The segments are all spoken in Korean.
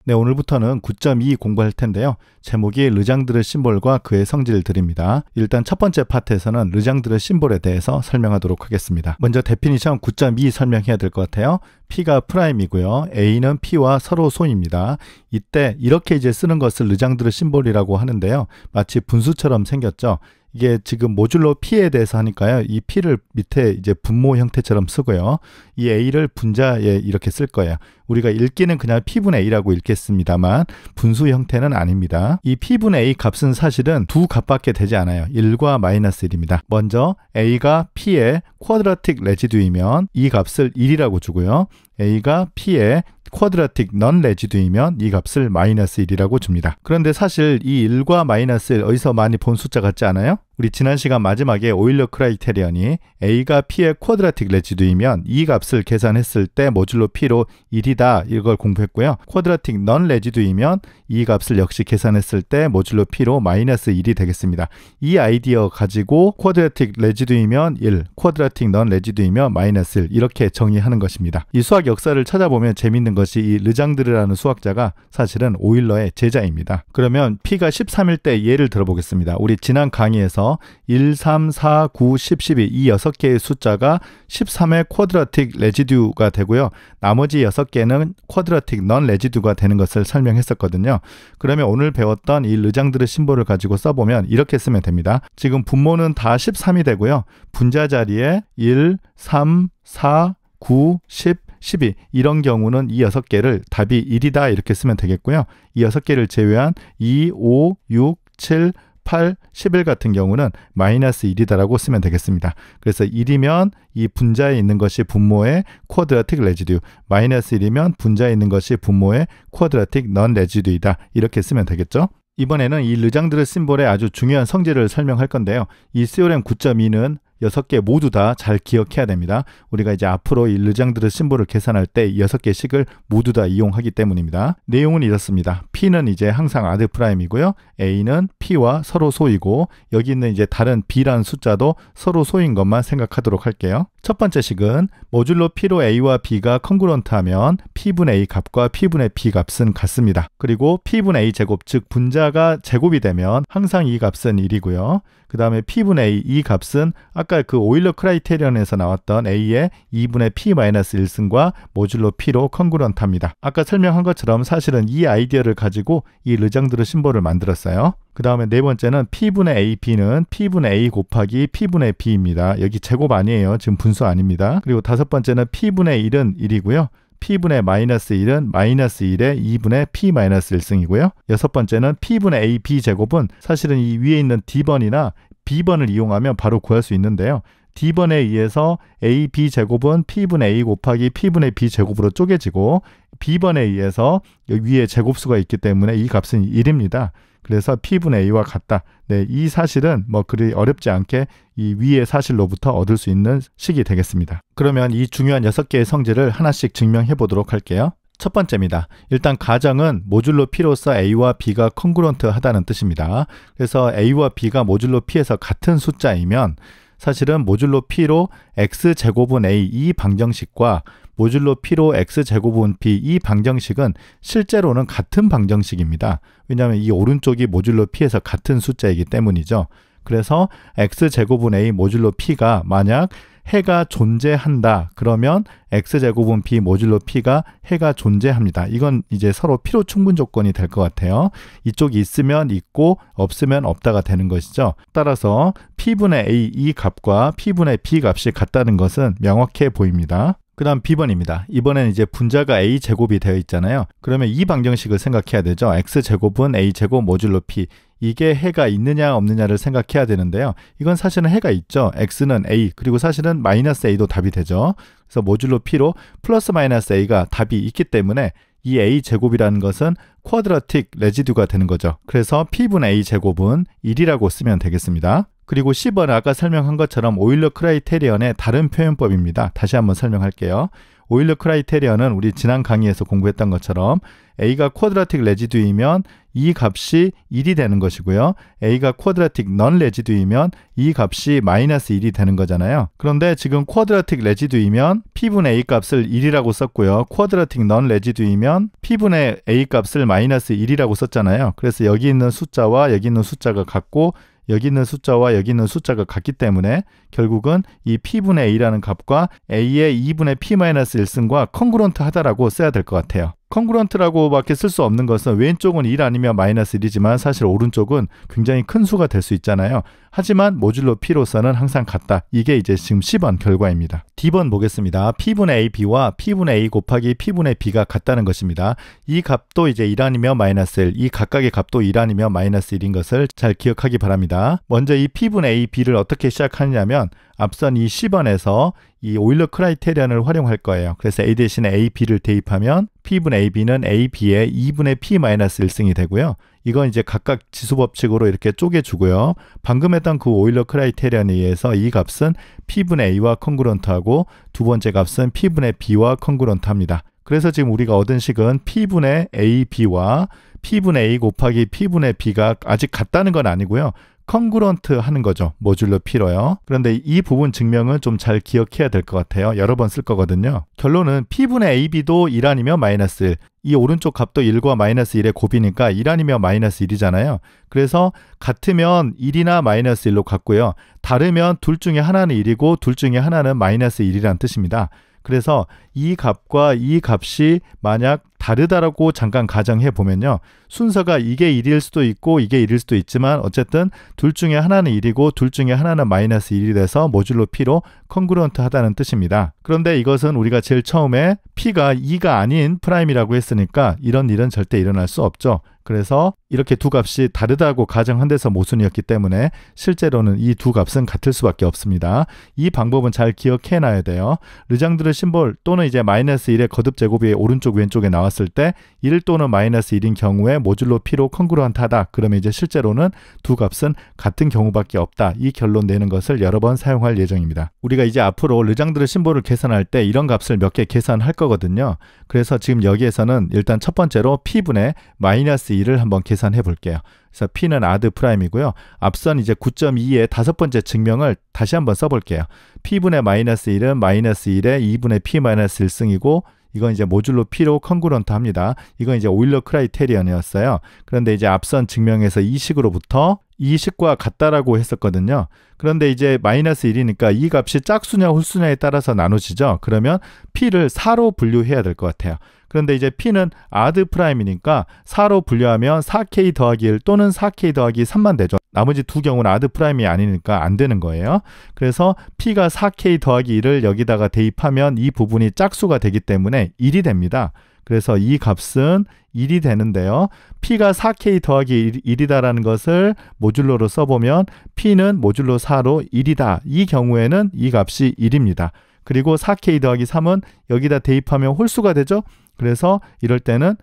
네, 오늘부터는 9.2 공부할 텐데요. 제목이 르장드르 심볼과 그의 성질을 드립니다. 일단 첫 번째 파트에서는 르장드르 심볼에 대해서 설명하도록 하겠습니다. 먼저 데피니션 9.2 설명해야 될 것 같아요. P가 프라임이고요. A는 P와 서로 소입니다. 이때 이렇게 이제 쓰는 것을 르장드르 심볼이라고 하는데요. 마치 분수처럼 생겼죠. 이게 지금 모듈로 P에 대해서 하니까요. 이 P를 밑에 이제 분모 형태처럼 쓰고요. 이 A를 분자에 이렇게 쓸 거예요. 우리가 읽기는 그냥 P분의 A라고 읽겠습니다만 분수 형태는 아닙니다. 이 P분의 A 값은 사실은 두 값밖에 되지 않아요. 1과 마이너스 1입니다. 먼저 A가 P의 쿼드라틱 레지듀이면 이 값을 1이라고 주고요. A가 P의 쿼드라틱 넌 레지듀이면 이 값을 마이너스 1이라고 줍니다. 그런데 사실 이 1과 마이너스 1 어디서 많이 본 숫자 같지 않아요? 우리 지난 시간 마지막에 오일러 크라이테리언이 A가 P의 쿼드라틱 레지듀이면 이 값을 계산했을 때 모듈로 P로 1이다 이걸 공부했고요. 쿼드라틱 넌 레지듀이면 이 값을 역시 계산했을 때 모듈로 P로 마이너스 1이 되겠습니다. 이 아이디어 가지고 쿼드라틱 레지듀이면 1, 쿼드라틱 넌 레지듀이면 마이너스 1 이렇게 정의하는 것입니다. 이 수학 역사를 찾아보면 재밌는 것이 이 르장드르라는 수학자가 사실은 오일러의 제자입니다. 그러면 P가 13일 때 예를 들어보겠습니다. 우리 지난 강의에서 1, 3, 4, 9, 10, 12 이 6개의 숫자가 13의 쿼드라틱 레지듀가 되고요. 나머지 6개는 쿼드라틱 넌 레지듀가 되는 것을 설명했었거든요. 그러면 오늘 배웠던 이 르장드르 심볼을 가지고 써보면 이렇게 쓰면 됩니다. 지금 분모는 다 13이 되고요. 분자 자리에 1, 3, 4, 9, 10, 12 이런 경우는 이 6개를 답이 1이다 이렇게 쓰면 되겠고요. 이 6개를 제외한 2, 5, 6, 7, 8, 11 같은 경우는 마이너스 1이다라고 쓰면 되겠습니다. 그래서 1이면 이 분자에 있는 것이 분모의 쿼드라틱 레지듀, 마이너스 1이면 분자에 있는 것이 분모의 쿼드라틱 넌 레지듀이다 이렇게 쓰면 되겠죠. 이번에는 이 르장드르 심볼의 아주 중요한 성질을 설명할 건데요. 이 시오렘 9.2는 6개 모두 다 잘 기억해야 됩니다. 우리가 이제 앞으로 이 르장드르 심볼을 계산할 때 6개씩을 모두 다 이용하기 때문입니다. 내용은 이렇습니다. P는 이제 항상 아드 프라임이고요. A는 P와 서로 소이고 여기 있는 이제 다른 B라는 숫자도 서로 소인 것만 생각하도록 할게요. 첫 번째 식은 모듈로 P로 A와 B가 컨그런트하면 P분의 A 값과 P분의 B 값은 같습니다. 그리고 P분의 A 제곱 즉 분자가 제곱이 되면 항상 이 값은 1이고요. 그 다음에 P분의 A 이 값은 아까 그 오일러 크라이테리언에서 나왔던 A의 2분의 P-1승과 모듈로 P로 컨그런트합니다. 아까 설명한 것처럼 사실은 이 아이디어를 가지고 이 르장드르 심볼을 만들었어요. 그 다음에 네 번째는 P분의 A, B는 P분의 A 곱하기 P분의 B입니다. 여기 제곱 아니에요. 지금 분수 아닙니다. 그리고 다섯 번째는 P분의 1은 1이고요. P분의 마이너스 1은 마이너스 1의 2분의 P-1승이고요. 여섯 번째는 P분의 A, B 제곱은 사실은 이 위에 있는 D번이나 B번을 이용하면 바로 구할 수 있는데요. D번에 의해서 A, B 제곱은 P분의 A 곱하기 P분의 B 제곱으로 쪼개지고 B번에 의해서 여기 위에 제곱수가 있기 때문에 이 값은 1입니다. 그래서 P분의 A와 같다. 네, 이 사실은 뭐 그리 어렵지 않게 이 위의 사실로부터 얻을 수 있는 식이 되겠습니다. 그러면 이 중요한 6개의 성질을 하나씩 증명해 보도록 할게요. 첫 번째입니다. 일단 가정은 모듈로 P로서 A와 B가 컨그런트 하다는 뜻입니다. 그래서 A와 B가 모듈로 P에서 같은 숫자이면 사실은 모듈로 P로 X제곱은 A 이 방정식과 모듈로 P로 X제곱은 B 이 방정식은 실제로는 같은 방정식입니다. 왜냐하면 이 오른쪽이 모듈로 P에서 같은 숫자이기 때문이죠. 그래서 X제곱은 A 모듈로 P가 만약 해가 존재한다. 그러면 X제곱은 B 모듈로 P가 해가 존재합니다. 이건 이제 서로 필요 충분 조건이 될 것 같아요. 이쪽이 있으면 있고 없으면 없다가 되는 것이죠. 따라서 P분의 A 이 값과 P분의 B 값이 같다는 것은 명확해 보입니다. 그 다음 B번입니다. 이번에는 이제 분자가 A제곱이 되어 있잖아요. 그러면 이 방정식을 생각해야 되죠. X제곱은 A제곱 모듈로 P. 이게 해가 있느냐 없느냐를 생각해야 되는데요. 이건 사실은 해가 있죠. X는 A 그리고 사실은 마이너스 A도 답이 되죠. 그래서 모듈로 P로 플러스 마이너스 A가 답이 있기 때문에 이 A제곱이라는 것은 쿼드라틱 레지듀가 되는 거죠. 그래서 P분의 A제곱은 1이라고 쓰면 되겠습니다. 그리고 10번은 아까 설명한 것처럼 오일러 크라이테리언의 다른 표현법입니다. 다시 한번 설명할게요. 오일러 크라이테리언은 우리 지난 강의에서 공부했던 것처럼 A가 쿼드라틱 레지듀이면 이 값이 1이 되는 것이고요. A가 쿼드라틱 넌 레지듀이면 이 값이 마이너스 1이 되는 거잖아요. 그런데 지금 쿼드라틱 레지듀이면 P분의 A 값을 1이라고 썼고요. 쿼드라틱 넌 레지듀이면 P분의 A 값을 마이너스 1이라고 썼잖아요. 그래서 여기 있는 숫자와 여기 있는 숫자가 같고 여기 있는 숫자와 여기 있는 숫자가 같기 때문에 결국은 이 P분의 A라는 값과 A의 2분의 P-1승과 컨그런트 하다라고 써야 될 것 같아요. 컨그런트라고 밖에 쓸 수 없는 것은 왼쪽은 1 아니면 마이너스 1이지만 사실 오른쪽은 굉장히 큰 수가 될 수 있잖아요. 하지만 모듈로 P로서는 항상 같다. 이게 이제 지금 10번 결과입니다. D번 보겠습니다. P분의 A, B와 P분의 A 곱하기 P분의 B가 같다는 것입니다. 이 값도 이제 1 아니면 마이너스 1, 이 각각의 값도 1 아니면 마이너스 1인 것을 잘 기억하기 바랍니다. 먼저 이 P분의 A, B를 어떻게 시작하느냐면 앞선 이 10번에서 이 오일러 크라이테리언을 활용할 거예요. 그래서 A 대신에 A, B를 대입하면 P분의 A, B는 A, B의 2분의 P-1승이 되고요. 이건 이제 각각 지수법칙으로 이렇게 쪼개주고요. 방금 했던 그 오일러 크라이테리언에 의해서 이 값은 P분의 A와 컨그런트하고 두 번째 값은 P분의 B와 컨그런트합니다. 그래서 지금 우리가 얻은 식은 P분의 A, B와 P분의 A 곱하기 P분의 B가 아직 같다는 건 아니고요. 컨그런트 하는 거죠. 모듈로 P로요. 그런데 이 부분 증명은 좀 잘 기억해야 될 것 같아요. 여러 번 쓸 거거든요. 결론은 P분의 AB도 1 아니면 마이너스 1. 이 오른쪽 값도 1과 마이너스 1의 곱이니까 1 아니면 마이너스 1이잖아요. 그래서 같으면 1이나 마이너스 1로 같고요. 다르면 둘 중에 하나는 1이고 둘 중에 하나는 마이너스 1이라는 뜻입니다. 그래서 이 값과 이 값이 만약 다르다라고 잠깐 가정해 보면요. 순서가 이게 1일 수도 있고 이게 1일 수도 있지만 어쨌든 둘 중에 하나는 1이고 둘 중에 하나는 마이너스 1이 돼서 모듈로 P로 컨그런트 하다는 뜻입니다. 그런데 이것은 우리가 제일 처음에 P가 2가 아닌 프라임이라고 했으니까 이런 일은 절대 일어날 수 없죠. 그래서 이렇게 두 값이 다르다고 가정한 데서 모순이었기 때문에 실제로는 이 두 값은 같을 수밖에 없습니다. 이 방법은 잘 기억해 놔야 돼요. 르장드르 심볼 또는 이제 마이너스 1의 거듭 제곱이 오른쪽 왼쪽에 나왔을 때 1 또는 마이너스 1인 경우에 모듈로 P로 컨그루언트하다. 그러면 이제 실제로는 두 값은 같은 경우밖에 없다. 이 결론 내는 것을 여러 번 사용할 예정입니다. 우리가 이제 앞으로 르장드르 심볼을 계산할 때 이런 값을 몇 개 계산할 거거든요. 그래서 지금 여기에서는 일단 첫 번째로 P분의 마이너스 2를 한번 계산해 볼게요. 그래서 P는 아드 프라임이고요. 앞선 이제 9.2의 다섯 번째 증명을 다시 한번 써볼게요. P분의 마이너스 1은 마이너스 1의 2분의 P-1승이고 이건 이제 모듈로 P로 컨그런트 합니다. 이건 이제 오일러 크라이테리언이었어요. 그런데 이제 앞선 증명에서 이 식으로부터 이 식과 같다라고 했었거든요. 그런데 이제 마이너스 1이니까 이 값이 짝수냐 홀수냐에 따라서 나눠지죠. 그러면 P를 4로 분류해야 될 것 같아요. 그런데 이제 P는 아드 프라임이니까 4로 분류하면 4K 더하기 1 또는 4K 더하기 3만 되죠. 나머지 두 경우는 아드 프라임이 아니니까 안 되는 거예요. 그래서 P가 4K 더하기 1을 여기다가 대입하면 이 부분이 짝수가 되기 때문에 1이 됩니다. 그래서 이 값은 1이 되는데요. P가 4K 더하기 1이다라는 것을 모듈로로 써보면 P는 모듈로 4로 1이다. 이 경우에는 이 값이 1입니다. 그리고 4K 더하기 3은 여기다 대입하면 홀수가 되죠. 그래서 이럴 때는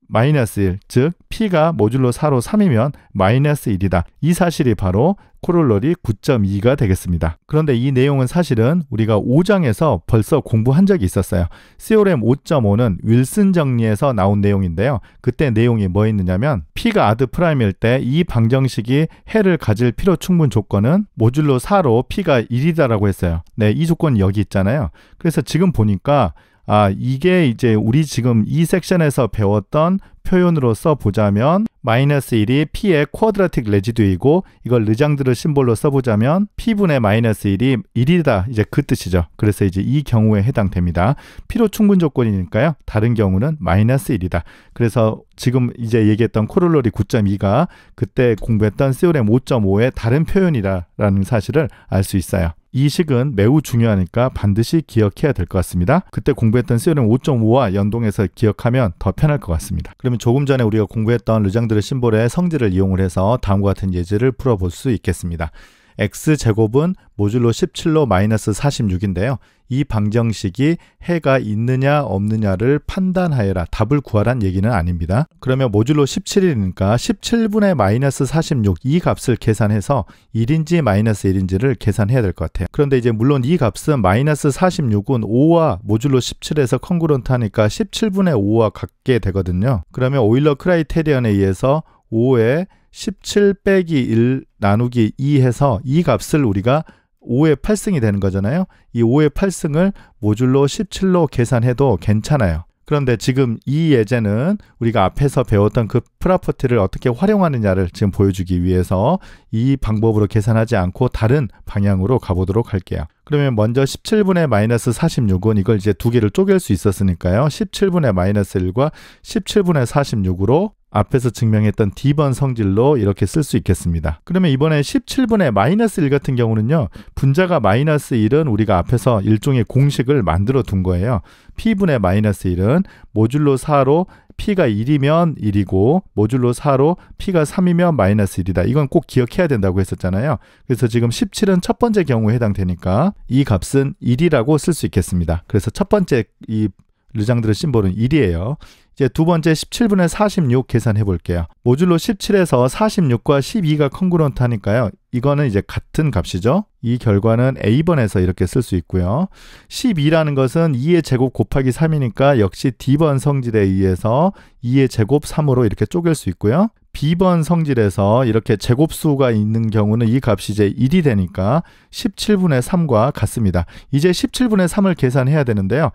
마이너스 1, 즉 P가 모듈로 4로 3이면 마이너스 1이다. 이 사실이 바로 코롤러리 9.2가 되겠습니다. 그런데 이 내용은 사실은 우리가 5장에서 벌써 공부한 적이 있었어요. 시오렘 5.5는 윌슨 정리에서 나온 내용인데요. 그때 내용이 뭐였느냐면 P가 아드 프라임일 때 이 방정식이 해를 가질 필요 충분 조건은 모듈로 4로 P가 1이다라고 했어요. 네, 이 조건이 여기 있잖아요. 그래서 지금 보니까 이게 이제 우리 지금 이 섹션에서 배웠던 표현으로 써보자면 마이너스 1이 P의 쿼드라틱 레지듀이고 이걸 르장드르 심볼로 써보자면 P분의 마이너스 1이 1이다. 이제 그 뜻이죠. 그래서 이제 이 경우에 해당됩니다. 필요 충분 조건이니까요. 다른 경우는 마이너스 1이다. 그래서 지금 이제 얘기했던 코롤러리 9.2가 그때 공부했던 시오렘 5.5의 다른 표현이라는 사실을 알 수 있어요. 이 식은 매우 중요하니까 반드시 기억해야 될 것 같습니다. 그때 공부했던 시오렘 5.5와 연동해서 기억하면 더 편할 것 같습니다. 그러면 조금 전에 우리가 공부했던 르장드르 심볼의 성질을 이용을 해서 다음과 같은 예제를 풀어볼 수 있겠습니다. x제곱은 모듈로 17로 마이너스 46인데요. 이 방정식이 해가 있느냐 없느냐를 판단하여라, 답을 구하란 얘기는 아닙니다. 그러면 모듈로 17이니까 17분의 마이너스 46 이 값을 계산해서 1인지 마이너스 1인지를 계산해야 될 것 같아요. 그런데 이제 물론 이 값은 마이너스 46은 5와 모듈로 17에서 컨그런트 하니까 17분의 5와 같게 되거든요. 그러면 오일러 크라이테리언에 의해서 5에 17 빼기 1 나누기 2 해서 이 값을 우리가 5의 8승이 되는 거잖아요. 이 5의 8승을 모듈로 17로 계산해도 괜찮아요. 그런데 지금 이 예제는 우리가 앞에서 배웠던 그 프로퍼티를 어떻게 활용하느냐를 지금 보여주기 위해서 이 방법으로 계산하지 않고 다른 방향으로 가보도록 할게요. 그러면 먼저 17분의 마이너스 46은 이걸 이제 두 개를 쪼갤 수 있었으니까요. 17분의 마이너스 1과 17분의 46으로 앞에서 증명했던 D번 성질로 이렇게 쓸 수 있겠습니다. 그러면 이번에 17분의 마이너스 1 같은 경우는요. 분자가 마이너스 1은 우리가 앞에서 일종의 공식을 만들어 둔 거예요. P분의 마이너스 1은 모듈로 4로 P가 1이면 1이고 모듈로 4로 P가 3이면 마이너스 1이다. 이건 꼭 기억해야 된다고 했었잖아요. 그래서 지금 17은 첫 번째 경우에 해당되니까 이 값은 1이라고 쓸 수 있겠습니다. 그래서 첫 번째 이 르장드르 심볼은 1이에요. 이제 두 번째 17분의 46 계산해 볼게요. 모듈로 17에서 46과 12가 컨그런트 하니까요. 이거는 이제 같은 값이죠. 이 결과는 A번에서 이렇게 쓸 수 있고요. 12라는 것은 2의 제곱 곱하기 3이니까 역시 D번 성질에 의해서 2의 제곱 3으로 이렇게 쪼갤 수 있고요. B번 성질에서 이렇게 제곱수가 있는 경우는 이 값이 이제 1이 되니까 17분의 3과 같습니다. 이제 17분의 3을 계산해야 되는데요.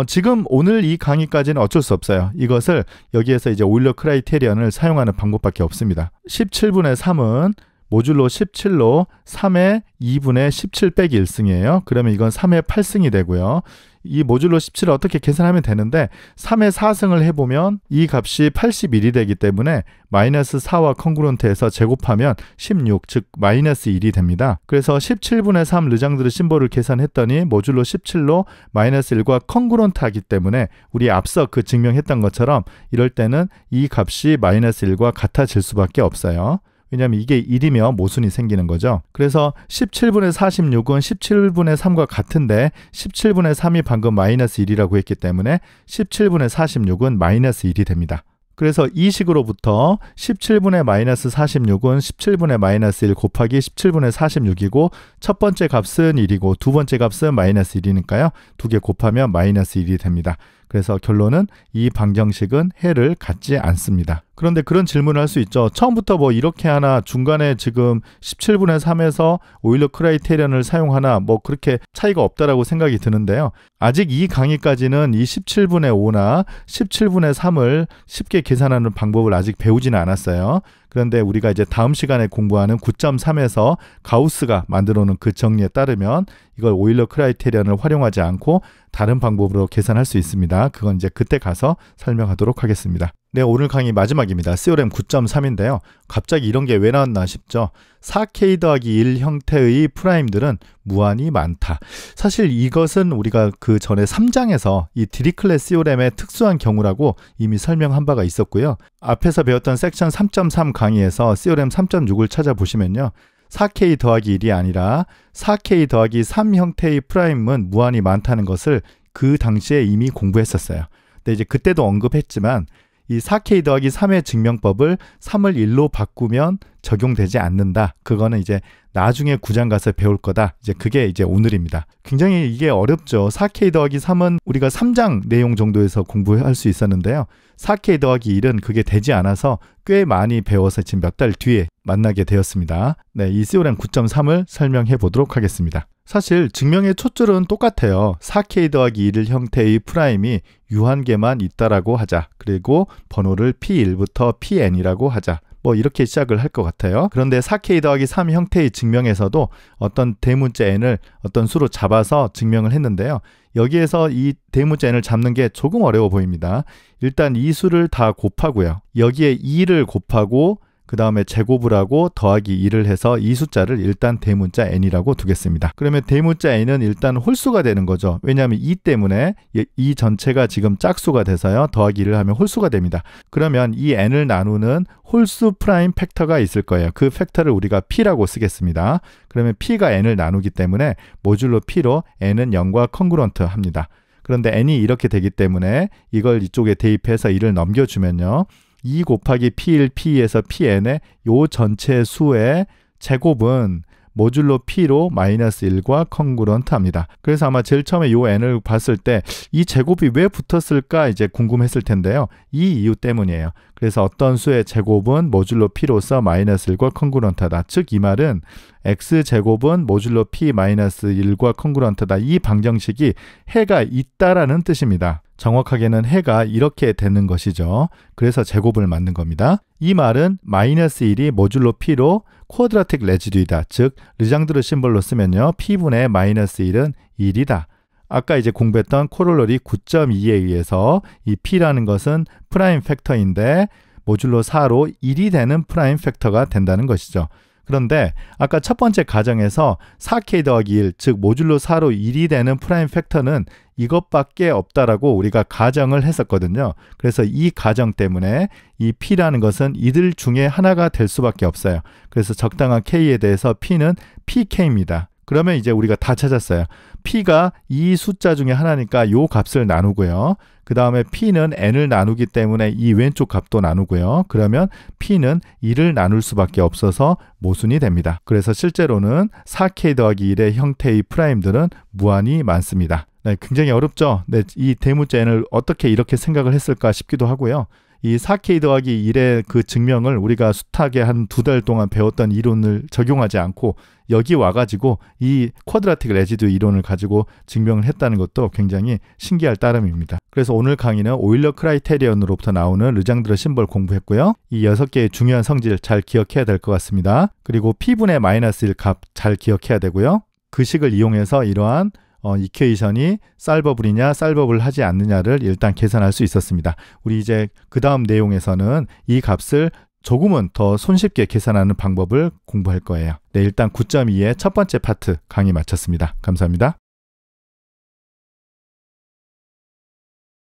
지금 오늘 이 강의까지는 어쩔 수 없어요. 이것을 여기에서 이제 오일러 크라이테리언을 사용하는 방법밖에 없습니다. 17분의 3은 모듈로 17로 3의 2분의 17 빼기 1승이에요. 그러면 이건 3의 8승이 되고요. 이 모듈로 17을 어떻게 계산하면 되는데 3의 4승을 해보면 이 값이 81이 되기 때문에 마이너스 4와 컨그런트해서 제곱하면 16, 즉 마이너스 1이 됩니다. 그래서 17분의 3 르장드르 심볼을 계산했더니 모듈로 17로 마이너스 1과 컨그런트 하기 때문에 우리 앞서 그 증명했던 것처럼 이럴 때는 이 값이 마이너스 1과 같아질 수밖에 없어요. 왜냐하면 이게 1이면 모순이 생기는 거죠. 그래서 17분의 46은 17분의 3과 같은데 17분의 3이 방금 마이너스 1이라고 했기 때문에 17분의 46은 마이너스 1이 됩니다. 그래서 이 식으로부터 17분의 마이너스 46은 17분의 마이너스 1 곱하기 17분의 46이고 첫 번째 값은 1이고 두 번째 값은 마이너스 1이니까요. 두 개 곱하면 마이너스 1이 됩니다. 그래서 결론은 이 방정식은 해를 갖지 않습니다. 그런데 그런 질문을 할 수 있죠. 처음부터 뭐 이렇게 하나 중간에 지금 17분의 3에서 오일러 크라이테리언을 사용하나 뭐 그렇게 차이가 없다라고 생각이 드는데요. 아직 이 강의까지는 이 17분의 5나 17분의 3을 쉽게 계산하는 방법을 아직 배우지는 않았어요. 그런데 우리가 이제 다음 시간에 공부하는 9.3에서 가우스가 만들어 놓은 그 정리에 따르면 이걸 오일러 크라이테리언을 활용하지 않고 다른 방법으로 계산할 수 있습니다. 그건 이제 그때 가서 설명하도록 하겠습니다. 네, 오늘 강의 마지막입니다. CORM 9.3인데요. 갑자기 이런 게 왜 나왔나 싶죠. 4K 더하기 1 형태의 프라임들은 무한히 많다. 사실 이것은 우리가 그 전에 3장에서 이 디리클렛 CORM의 특수한 경우라고 이미 설명한 바가 있었고요. 앞에서 배웠던 섹션 3.3 강의에서 CORM 3.6을 찾아보시면요. 4K 더하기 1이 아니라 4K 더하기 3 형태의 프라임은 무한히 많다는 것을 그 당시에 이미 공부했었어요. 근데 이제 그때도 언급했지만 이 4K 더하기 3의 증명법을 3을 1로 바꾸면 적용되지 않는다. 그거는 이제 나중에 9장 가서 배울 거다. 이제 그게 이제 오늘입니다. 굉장히 이게 어렵죠. 4K 더하기 3은 우리가 3장 내용 정도에서 공부할 수 있었는데요. 4K 더하기 1은 그게 되지 않아서 꽤 많이 배워서 지금 몇 달 뒤에 만나게 되었습니다. 네, 이 CORM 9.3을 설명해 보도록 하겠습니다. 사실 증명의 촛줄은 똑같아요. 4K 더하기 1 형태의 프라임이 유한계만 있다라고 하자. 그리고 번호를 P1부터 Pn이라고 하자. 뭐 이렇게 시작을 할 것 같아요. 그런데 4K 더하기 3 형태의 증명에서도 어떤 대문자 n을 어떤 수로 잡아서 증명을 했는데요. 여기에서 이 대문자 n을 잡는 게 조금 어려워 보입니다. 일단 이 수를 다 곱하고요. 여기에 2를 곱하고 그 다음에 제곱을 하고 더하기 2를 해서 이 숫자를 일단 대문자 n이라고 두겠습니다. 그러면 대문자 n은 일단 홀수가 되는 거죠. 왜냐하면 2 때문에 이 전체가 지금 짝수가 돼서요. 더하기 2를 하면 홀수가 됩니다. 그러면 이 n을 나누는 홀수 프라임 팩터가 있을 거예요. 그 팩터를 우리가 p라고 쓰겠습니다. 그러면 p가 n을 나누기 때문에 모듈로 p로 n은 0과 컨그런트 합니다. 그런데 n이 이렇게 되기 때문에 이걸 이쪽에 대입해서 1을 넘겨주면요. 2 곱하기 p1, p2에서 pn의 요 전체 수의 제곱은 모듈로 p로 마이너스 1과 컨그런트 합니다. 그래서 아마 제일 처음에 요 n을 봤을 때 이 제곱이 왜 붙었을까 이제 궁금했을 텐데요. 이 이유 때문이에요. 그래서 어떤 수의 제곱은 모듈로 p로서 마이너스 1과 컨그런트하다. 즉 이 말은 x제곱은 모듈로 p 마이너스 1과 컨그런트다. 이 방정식이 해가 있다라는 뜻입니다. 정확하게는 해가 이렇게 되는 것이죠. 그래서 제곱을 만든 겁니다. 이 말은 마이너스 1이 모듈로 p로 쿼드라틱 레지듀이다. 즉 르장드르 심벌로 쓰면요. p분의 마이너스 1은 1이다. 아까 이제 공부했던 코롤러리 9.2에 의해서 이 p라는 것은 프라임 팩터인데 모듈로 4로 1이 되는 프라임 팩터가 된다는 것이죠. 그런데 아까 첫 번째 가정에서 4k 더하기 1, 즉 모듈로 4로 1이 되는 프라임 팩터는 이것밖에 없다라고 우리가 가정을 했었거든요. 그래서 이 가정 때문에 이 p라는 것은 이들 중에 하나가 될 수밖에 없어요. 그래서 적당한 k에 대해서 p는 pk입니다. 그러면 이제 우리가 다 찾았어요. p가 이 숫자 중에 하나니까 요 값을 나누고요. 그 다음에 p는 n을 나누기 때문에 이 왼쪽 값도 나누고요. 그러면 p는 1을 나눌 수밖에 없어서 모순이 됩니다. 그래서 실제로는 4k 더하기 1의 형태의 프라임들은 무한히 많습니다. 네, 굉장히 어렵죠. 네, 이 대문자 n을 어떻게 이렇게 생각을 했을까 싶기도 하고요. 이 4k 더하기 1의 그 증명을 우리가 숱하게 한 2달 동안 배웠던 이론을 적용하지 않고 여기 와가지고 이 쿼드라틱 레지듀 이론을 가지고 증명을 했다는 것도 굉장히 신기할 따름입니다. 그래서 오늘 강의는 오일러 크라이테리언으로부터 나오는 르장드르 심벌 공부했고요. 이 6개의 중요한 성질 잘 기억해야 될 것 같습니다. 그리고 p분의 마이너스 1 값 잘 기억해야 되고요. 그 식을 이용해서 이러한 이퀘이션이 솔버블이냐 솔버블하지 않느냐를 일단 계산할 수 있었습니다. 우리 이제 그 다음 내용에서는 이 값을 조금은 더 손쉽게 계산하는 방법을 공부할 거예요. 네, 일단 9.2의 첫 번째 파트 강의 마쳤습니다. 감사합니다.